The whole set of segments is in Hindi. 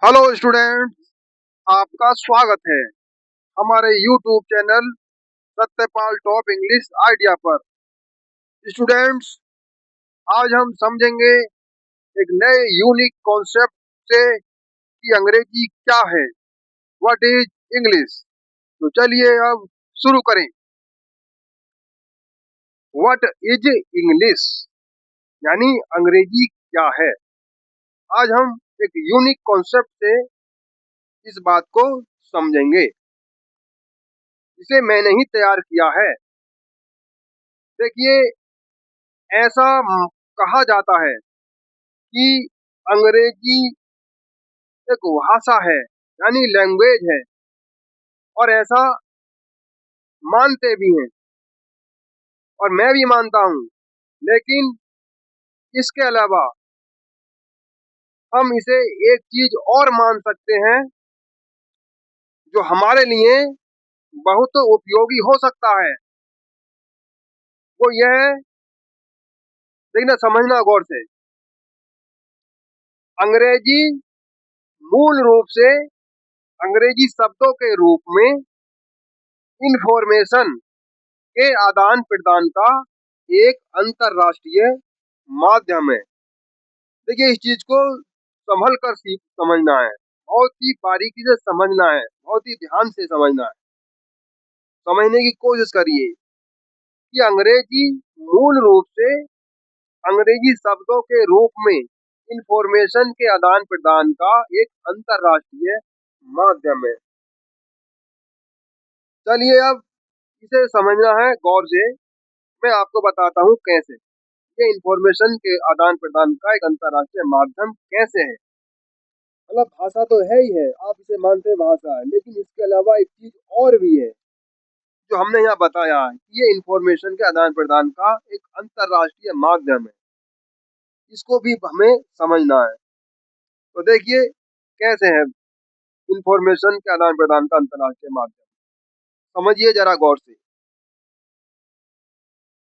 हेलो स्टूडेंट, आपका स्वागत है हमारे YouTube channel Satyapal top English idea पर। स्टूडेंट्स, आज हम समझेंगे एक नए यूनिक कॉन्सेप्ट से कि अंग्रेजी क्या है, व्हाट इज इंग्लिश। तो चलिए अब शुरू करें। व्हाट इज इंग्लिश यानी अंग्रेजी क्या है। आज हम एक यूनिक कॉन्सेप्ट से इस बात को समझेंगे। इसे मैंने ही तैयार किया है। देखिए, ऐसा कहा जाता है कि अंग्रेजी एक भाषा है यानी लैंग्वेज है, और ऐसा मानते भी हैं और मैं भी मानता हूँ। लेकिन इसके अलावा हम इसे एक चीज और मान सकते हैं जो हमारे लिए बहुत उपयोगी हो सकता है। वो यह है, देखना समझना गौर से। अंग्रेजी मूल रूप से अंग्रेजी शब्दों के रूप में इंफॉर्मेशन के आदान प्रदान का एक अंतरराष्ट्रीय माध्यम है। देखिए, इस चीज को संभल कर समझना है, बहुत ही बारीकी से समझना है, बहुत ही ध्यान से समझना है। समझने की कोशिश करिए कि अंग्रेजी मूल रूप से अंग्रेजी शब्दों के रूप में इंफॉर्मेशन के आदान प्रदान का एक अंतरराष्ट्रीय माध्यम है। चलिए अब इसे समझना है गौर से। मैं आपको बताता हूँ कैसे ये इंफॉर्मेशन के आदान प्रदान का एक अंतरराष्ट्रीय माध्यम कैसे है। मतलब भाषा तो है ही है, आप इसे मानते हैं भाषा है, लेकिन इसके अलावा एक चीज और भी है जो हमने यहाँ बताया है कि ये इंफॉर्मेशन के आदान प्रदान का एक अंतरराष्ट्रीय माध्यम है। इसको भी हमें समझना है। तो देखिए कैसे है इंफॉर्मेशन के आदान प्रदान का अंतरराष्ट्रीय माध्यम, समझिए जरा गौर से।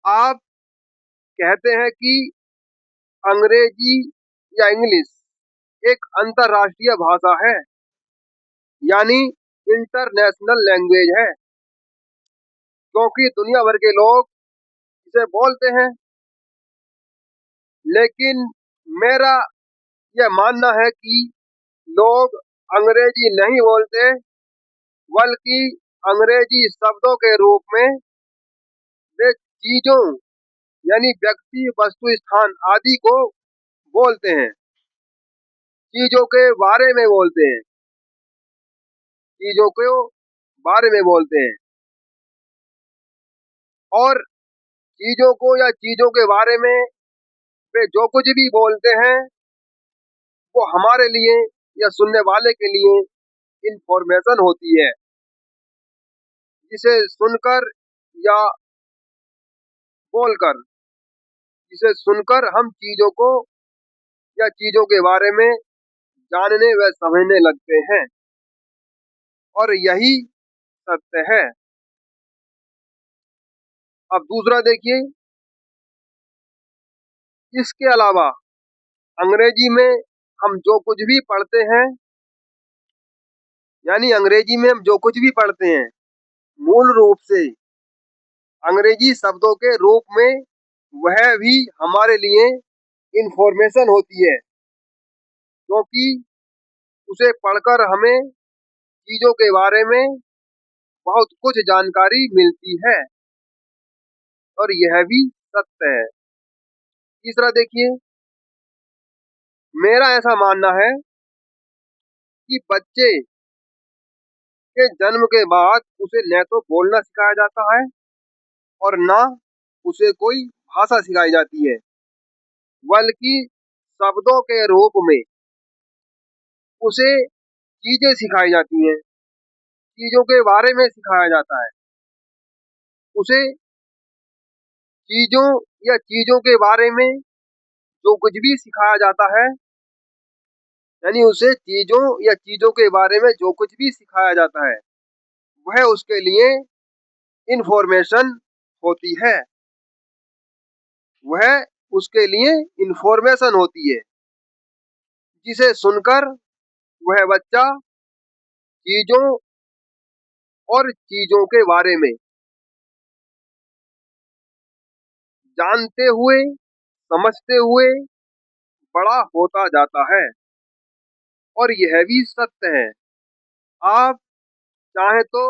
आप कहते हैं कि अंग्रेजी या इंग्लिश एक अंतरराष्ट्रीय भाषा है, यानी इंटरनेशनल लैंग्वेज है, क्योंकि दुनिया भर के लोग इसे बोलते हैं। लेकिन मेरा यह मानना है कि लोग अंग्रेजी नहीं बोलते, बल्कि अंग्रेजी शब्दों के रूप में वे चीजों यानी व्यक्ति, वस्तु, स्थान आदि को बोलते हैं। चीजों के बारे में बोलते हैं, चीजों के बारे में बोलते हैं। और चीजों को या चीजों के बारे में वे जो कुछ भी बोलते हैं वो हमारे लिए या सुनने वाले के लिए इंफॉर्मेशन होती है, जिसे सुनकर या बोलकर, जिसे सुनकर हम चीजों को या चीजों के बारे में जानने व समझने लगते हैं, और यही सत्य है। अब दूसरा देखिए, इसके अलावा अंग्रेजी में हम जो कुछ भी पढ़ते हैं, यानी अंग्रेजी में हम जो कुछ भी पढ़ते हैं मूल रूप से अंग्रेजी शब्दों के रूप में वह भी हमारे लिए इंफॉर्मेशन होती है, क्योंकि उसे पढ़कर हमें चीजों के बारे में बहुत कुछ जानकारी मिलती है, और यह भी सत्य है। तीसरा देखिए, मेरा ऐसा मानना है कि बच्चे के जन्म के बाद उसे न तो बोलना सिखाया जाता है और ना उसे कोई भाषा सिखाई जाती है, बल्कि शब्दों के रूप में उसे चीजें सिखाई जाती हैं, चीजों के बारे में सिखाया जाता है। उसे चीजों या चीजों के बारे में जो कुछ भी सिखाया जाता है, यानी उसे चीजों या चीजों के बारे में जो कुछ भी सिखाया जाता है वह उसके लिए इंफॉर्मेशन होती है, वह उसके लिए इंफॉर्मेशन होती है, जिसे सुनकर वह बच्चा चीजों और चीजों के बारे में जानते हुए, समझते हुए बड़ा होता जाता है। और यह भी सत्य है, आप चाहे तो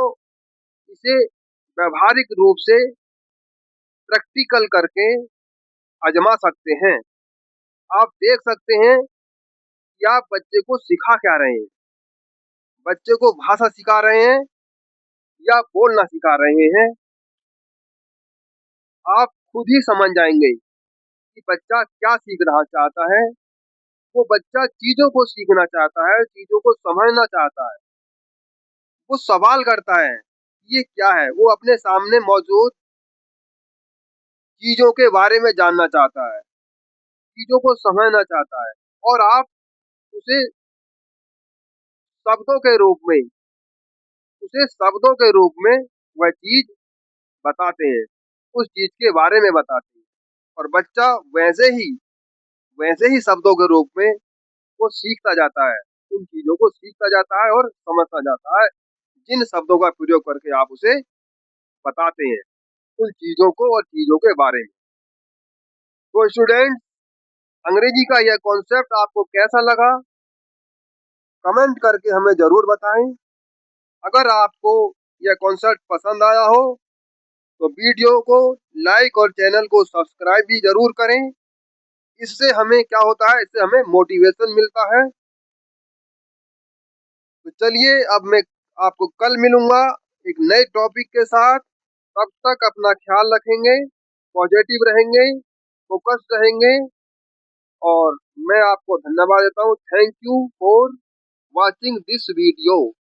इसे व्यवहारिक रूप से प्रैक्टिकल करके आजमा सकते हैं। आप देख सकते हैं कि आप बच्चे को सिखा क्या रहे हैं। बच्चे को भाषा सिखा रहे हैं या बोलना सिखा रहे हैं, आप खुद ही समझ जाएंगे कि बच्चा क्या सीख रहा चाहता है। वो बच्चा चीजों को सीखना चाहता है, चीजों को समझना चाहता है। वो सवाल करता है, ये क्या है। वो अपने सामने मौजूद चीजों के बारे में जानना चाहता है, चीजों को समझना चाहता है। और आप उसे शब्दों के रूप में उसे शब्दों के रूप में वह चीज बताते हैं, उस चीज के बारे में बताते हैं। और बच्चा वैसे ही शब्दों के रूप में वो सीखता जाता है, उन चीजों को सीखता जाता है और समझता जाता है, जिन शब्दों का प्रयोग करके आप उसे बताते हैं उन चीजों को और चीजों के बारे में। तो स्टूडेंट, अंग्रेजी का यह कॉन्सेप्ट आपको कैसा लगा, कमेंट करके हमें जरूर बताएं। अगर आपको यह कॉन्सेप्ट पसंद आया हो तो वीडियो को लाइक और चैनल को सब्सक्राइब भी जरूर करें। इससे हमें क्या होता है, इससे हमें मोटिवेशन मिलता है। तो चलिए, अब मैं आपको कल मिलूंगा एक नए टॉपिक के साथ। तब तक अपना ख्याल रखेंगे, पॉजिटिव रहेंगे, फोकस्ड रहेंगे। और मैं आपको धन्यवाद देता हूँ। Thank you for watching this video.